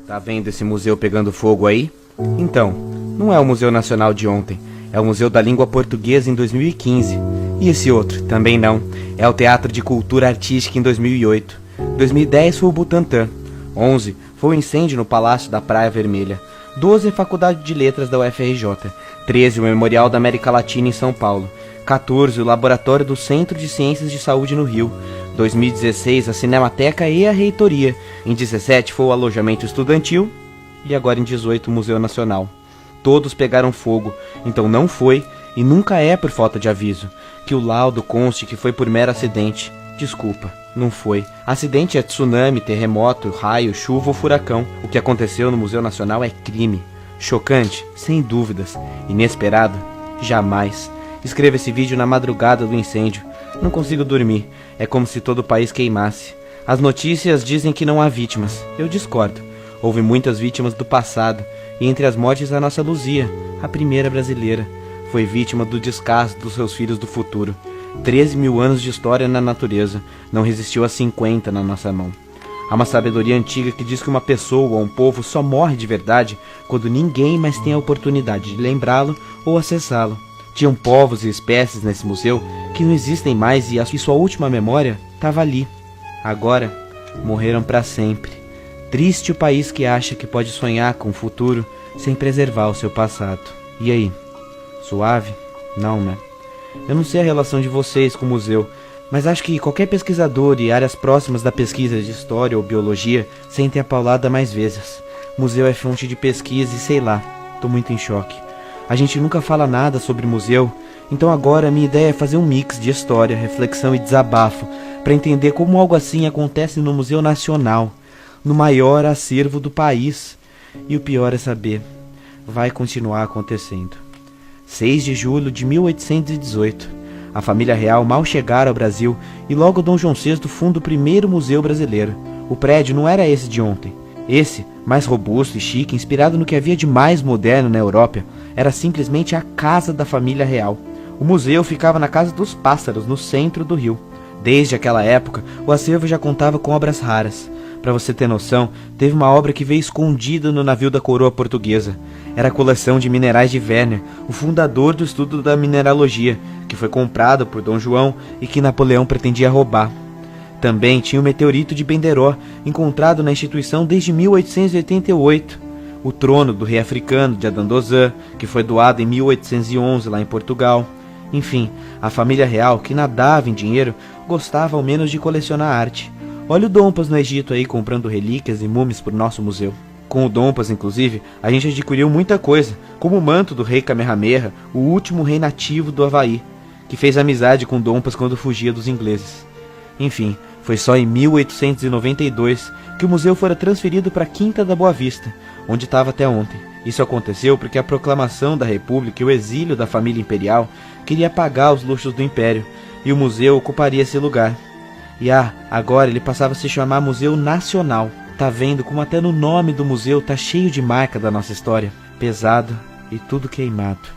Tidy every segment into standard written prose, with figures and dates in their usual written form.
Tá vendo esse museu pegando fogo aí? Então, não é o Museu Nacional de ontem, é o Museu da Língua Portuguesa em 2015. E esse outro, também não, é o Teatro de Cultura Artística em 2008. 2010 foi o Butantã. 11 foi o incêndio no Palácio da Praia Vermelha. 12 a Faculdade de Letras da UFRJ. 13 o Memorial da América Latina em São Paulo. 14 o Laboratório do Centro de Ciências de Saúde no Rio. 2016 a Cinemateca e a Reitoria. Em 17 foi o alojamento estudantil. E agora em 18 o Museu Nacional. Todos pegaram fogo, então não foi e nunca é por falta de aviso. Que o laudo conste que foi por mero acidente. Desculpa, não foi. Acidente é tsunami, terremoto, raio, chuva ou furacão. O que aconteceu no Museu Nacional é crime. Chocante, sem dúvidas. Inesperado, jamais. Escreva esse vídeo na madrugada do incêndio. Não consigo dormir. É como se todo o país queimasse. As notícias dizem que não há vítimas. Eu discordo. Houve muitas vítimas do passado. E entre as mortes a nossa Luzia, a primeira brasileira. Foi vítima do descaso dos seus filhos do futuro. 13 mil anos de história na natureza. Não resistiu a 50 na nossa mão. Há uma sabedoria antiga que diz que uma pessoa ou um povo só morre de verdade quando ninguém mais tem a oportunidade de lembrá-lo ou acessá-lo. Tinham povos e espécies nesse museu que não existem mais e que sua última memória estava ali. Agora, morreram para sempre. Triste o país que acha que pode sonhar com o futuro sem preservar o seu passado. E aí? Suave? Não, né? Eu não sei a relação de vocês com o museu, mas acho que qualquer pesquisador e áreas próximas da pesquisa de história ou biologia sentem a paulada mais vezes. Museu é fonte de pesquisa e sei lá, tô muito em choque. A gente nunca fala nada sobre museu, então agora a minha ideia é fazer um mix de história, reflexão e desabafo para entender como algo assim acontece no Museu Nacional, no maior acervo do país. E o pior é saber, vai continuar acontecendo. 6 de julho de 1818. A família real mal chegara ao Brasil e logo Dom João VI funda o primeiro museu brasileiro. O prédio não era esse de ontem. Esse, mais robusto e chique, inspirado no que havia de mais moderno na Europa, era simplesmente a casa da família real. O museu ficava na Casa dos Pássaros, no centro do Rio. Desde aquela época, o acervo já contava com obras raras. Para você ter noção, teve uma obra que veio escondida no navio da coroa portuguesa. Era a coleção de minerais de Werner, o fundador do estudo da mineralogia, que foi comprado por Dom João e que Napoleão pretendia roubar. Também tinha o meteorito de Benderó, encontrado na instituição desde 1888. O trono do rei africano de Adandozan, que foi doado em 1811 lá em Portugal. Enfim, a família real, que nadava em dinheiro, gostava ao menos de colecionar arte. Olha o Dompas no Egito aí comprando relíquias e múmias para o nosso museu. Com o Dompas, inclusive, a gente adquiriu muita coisa, como o manto do rei Kamehameha, o último rei nativo do Havaí, que fez amizade com Dompas quando fugia dos ingleses. Enfim, foi só em 1892 que o museu fora transferido para a Quinta da Boa Vista, onde estava até ontem. Isso aconteceu porque a proclamação da República e o exílio da família imperial queria apagar os luxos do Império, e o museu ocuparia esse lugar. E agora ele passava a se chamar Museu Nacional. Tá vendo como até no nome do museu tá cheio de marca da nossa história? Pesado e tudo queimado.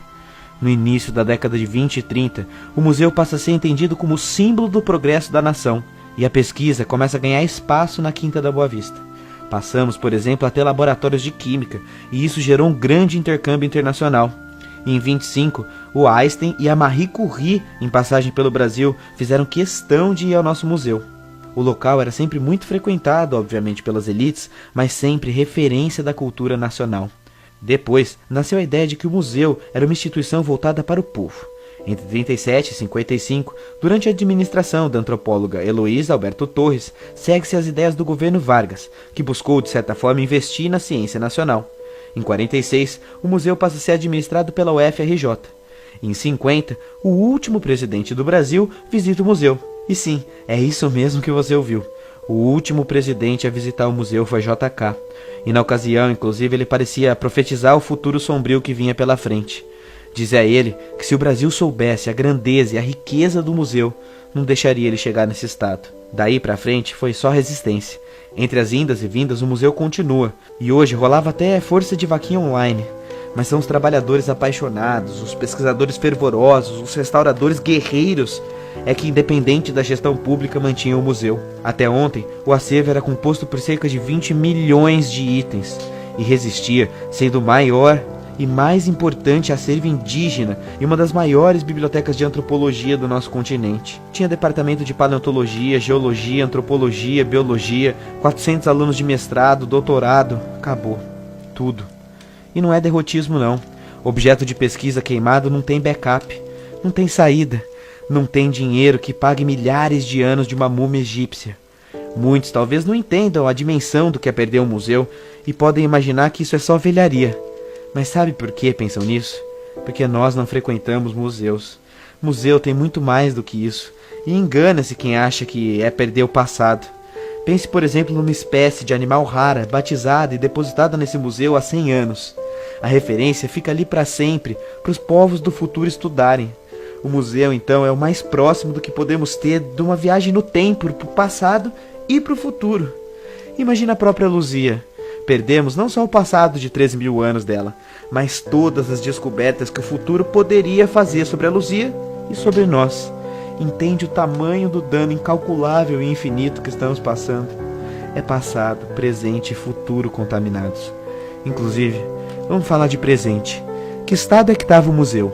No início da década de 20 e 30, o museu passa a ser entendido como símbolo do progresso da nação, e a pesquisa começa a ganhar espaço na Quinta da Boa Vista. Passamos, por exemplo, a ter laboratórios de química, e isso gerou um grande intercâmbio internacional. Em 25, o Einstein e a Marie Curie, em passagem pelo Brasil, fizeram questão de ir ao nosso museu. O local era sempre muito frequentado, obviamente, pelas elites, mas sempre referência da cultura nacional. Depois, nasceu a ideia de que o museu era uma instituição voltada para o povo. Entre 37 e 55, durante a administração da antropóloga Heloísa Alberto Torres, segue-se as ideias do governo Vargas, que buscou, de certa forma, investir na ciência nacional. Em 46, o museu passa a ser administrado pela UFRJ. Em 50, o último presidente do Brasil visita o museu. E sim, é isso mesmo que você ouviu. O último presidente a visitar o museu foi JK. E na ocasião, inclusive, ele parecia profetizar o futuro sombrio que vinha pela frente. Dizia ele que se o Brasil soubesse a grandeza e a riqueza do museu, não deixaria ele chegar nesse estado. Daí pra frente foi só resistência. Entre as indas e vindas o museu continua, e hoje rolava até força de vaquinha online. Mas são os trabalhadores apaixonados, os pesquisadores fervorosos, os restauradores guerreiros é que, independente da gestão pública, mantinha o museu. Até ontem, o acervo era composto por cerca de 20 milhões de itens e resistia, sendo o maior e mais importante acervo indígena e uma das maiores bibliotecas de antropologia do nosso continente. Tinha departamento de paleontologia, geologia, antropologia, biologia, 400 alunos de mestrado, doutorado. Acabou. Tudo. E não é derrotismo, não. Objeto de pesquisa queimado não tem backup, não tem saída, não tem dinheiro que pague milhares de anos de uma múmia egípcia. Muitos talvez não entendam a dimensão do que é perder um museu e podem imaginar que isso é só velharia. Mas sabe por que pensam nisso? Porque nós não frequentamos museus. Museu tem muito mais do que isso, e engana-se quem acha que é perder o passado. Pense, por exemplo, numa espécie de animal rara, batizada e depositada nesse museu há 100 anos. A referência fica ali para sempre, para os povos do futuro estudarem. O museu, então, é o mais próximo do que podemos ter de uma viagem no tempo, para o passado e para o futuro. Imagina a própria Luzia. Perdemos não só o passado de 13 mil anos dela, mas todas as descobertas que o futuro poderia fazer sobre a Luzia e sobre nós. Entende o tamanho do dano incalculável e infinito que estamos passando? É passado, presente e futuro contaminados. Inclusive, vamos falar de presente. Que estado é que estava o museu?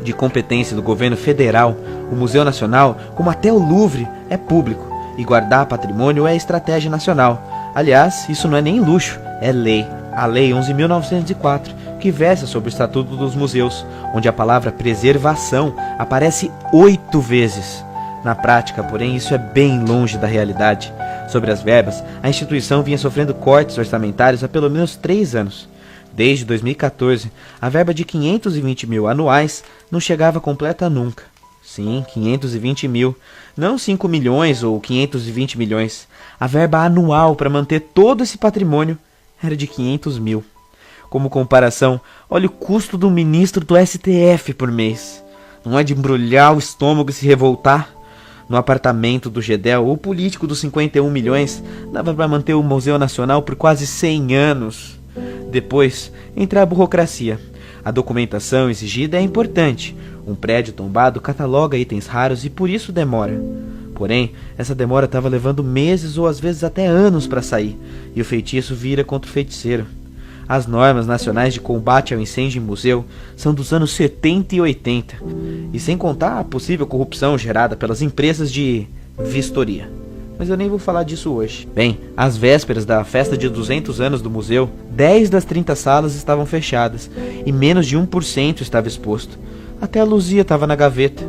De competência do governo federal, o Museu Nacional, como até o Louvre, é público, e guardar patrimônio é estratégia nacional. Aliás, isso não é nem luxo, é lei. A Lei 11.904, que versa sobre o Estatuto dos Museus, onde a palavra preservação aparece 8 vezes. Na prática, porém, isso é bem longe da realidade. Sobre as verbas, a instituição vinha sofrendo cortes orçamentários há pelo menos 3 anos. Desde 2014, a verba de 520 mil anuais não chegava completa nunca. Sim, 520 mil, não 5 milhões ou 520 milhões. A verba anual para manter todo esse patrimônio era de 500 mil. Como comparação, olha o custo do ministro do STF por mês. Não é de embrulhar o estômago e se revoltar? No apartamento do Gedel, o político dos 51 milhões dava para manter o Museu Nacional por quase 100 anos. Depois, entra a burocracia. A documentação exigida é importante. Um prédio tombado cataloga itens raros e por isso demora. Porém, essa demora estava levando meses ou às vezes até anos para sair, e o feitiço vira contra o feiticeiro. As normas nacionais de combate ao incêndio em museu são dos anos 70 e 80, e sem contar a possível corrupção gerada pelas empresas de vistoria. Mas eu nem vou falar disso hoje. Bem, às vésperas da festa de 200 anos do museu, 10 das 30 salas estavam fechadas, e menos de 1% estava exposto. Até a Luzia estava na gaveta.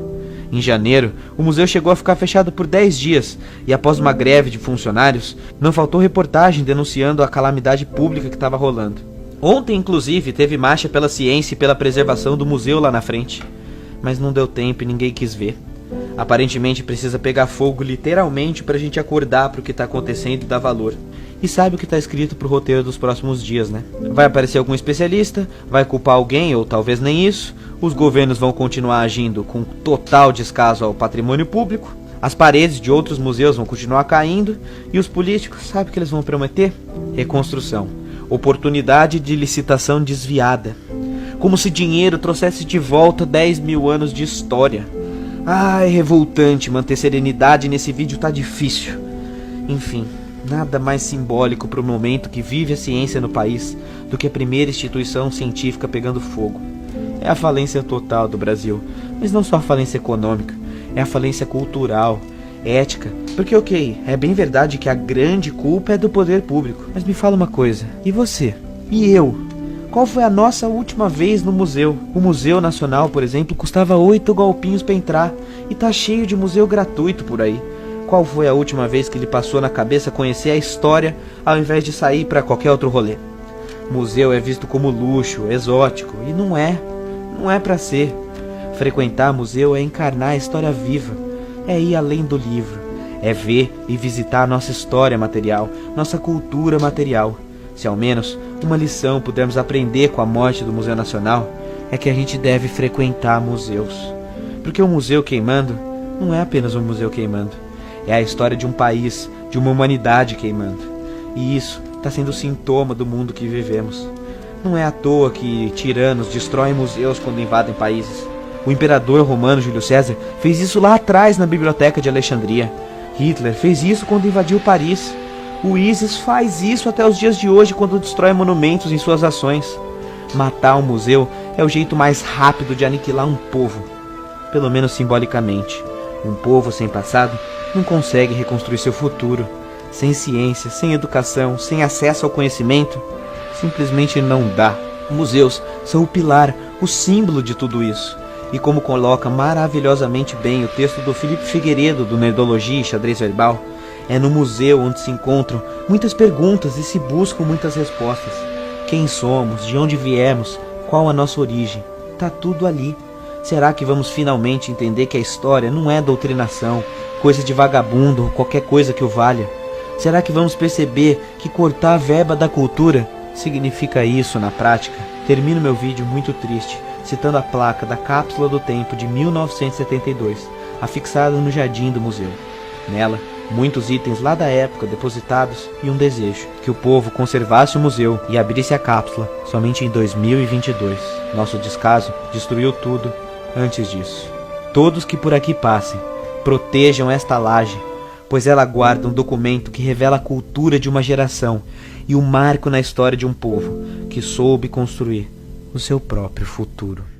Em janeiro, o museu chegou a ficar fechado por 10 dias, e após uma greve de funcionários, não faltou reportagem denunciando a calamidade pública que estava rolando. Ontem, inclusive, teve marcha pela ciência e pela preservação do museu lá na frente. Mas não deu tempo e ninguém quis ver. Aparentemente precisa pegar fogo literalmente pra gente acordar pro que tá acontecendo e dar valor. E sabe o que tá escrito pro roteiro dos próximos dias, né? Vai aparecer algum especialista, vai culpar alguém ou talvez nem isso, os governos vão continuar agindo com total descaso ao patrimônio público, as paredes de outros museus vão continuar caindo e os políticos, sabe o que eles vão prometer? Reconstrução. Oportunidade de licitação desviada. Como se dinheiro trouxesse de volta 10 mil anos de história. É revoltante, manter serenidade nesse vídeo tá difícil. Enfim, nada mais simbólico para o momento que vive a ciência no país do que a primeira instituição científica pegando fogo. É a falência total do Brasil, mas não só a falência econômica, é a falência cultural, ética, porque ok, é bem verdade que a grande culpa é do poder público, mas me fala uma coisa, e você? E eu? Qual foi a nossa última vez no museu? O Museu Nacional, por exemplo, custava 8 golpinhos para entrar e tá cheio de museu gratuito por aí. Qual foi a última vez que lhe passou na cabeça conhecer a história ao invés de sair para qualquer outro rolê? Museu é visto como luxo, exótico, e não é para ser. Frequentar museu é encarnar a história viva, é ir além do livro, é ver e visitar a nossa história material, nossa cultura material. Se ao menos uma lição pudermos aprender com a morte do Museu Nacional, é que a gente deve frequentar museus. Porque o museu queimando não é apenas um museu queimando, é a história de um país, de uma humanidade queimando. E isso está sendo sintoma do mundo que vivemos. Não é à toa que tiranos destroem museus quando invadem países. O imperador romano Júlio César fez isso lá atrás na biblioteca de Alexandria. Hitler fez isso quando invadiu Paris. O ISIS faz isso até os dias de hoje quando destrói monumentos em suas ações. Matar um museu é o jeito mais rápido de aniquilar um povo, pelo menos simbolicamente. Um povo sem passado não consegue reconstruir seu futuro. Sem ciência, sem educação, sem acesso ao conhecimento, simplesmente não dá. Museus são o pilar, o símbolo de tudo isso. E como coloca maravilhosamente bem o texto do Felipe Figueiredo, do Nerdologia e Xadrez Verbal, é no museu onde se encontram muitas perguntas e se buscam muitas respostas. Quem somos? De onde viemos? Qual a nossa origem? Tá tudo ali. Será que vamos finalmente entender que a história não é doutrinação, coisa de vagabundo ou qualquer coisa que o valha? Será que vamos perceber que cortar a verba da cultura significa isso na prática? Termino meu vídeo muito triste, citando a placa da Cápsula do Tempo de 1972, afixada no jardim do museu. Nela, muitos itens lá da época depositados e um desejo, que o povo conservasse o museu e abrisse a cápsula somente em 2022. Nosso descaso destruiu tudo antes disso. Todos que por aqui passem, protejam esta laje, pois ela guarda um documento que revela a cultura de uma geração e um marco na história de um povo que soube construir o seu próprio futuro.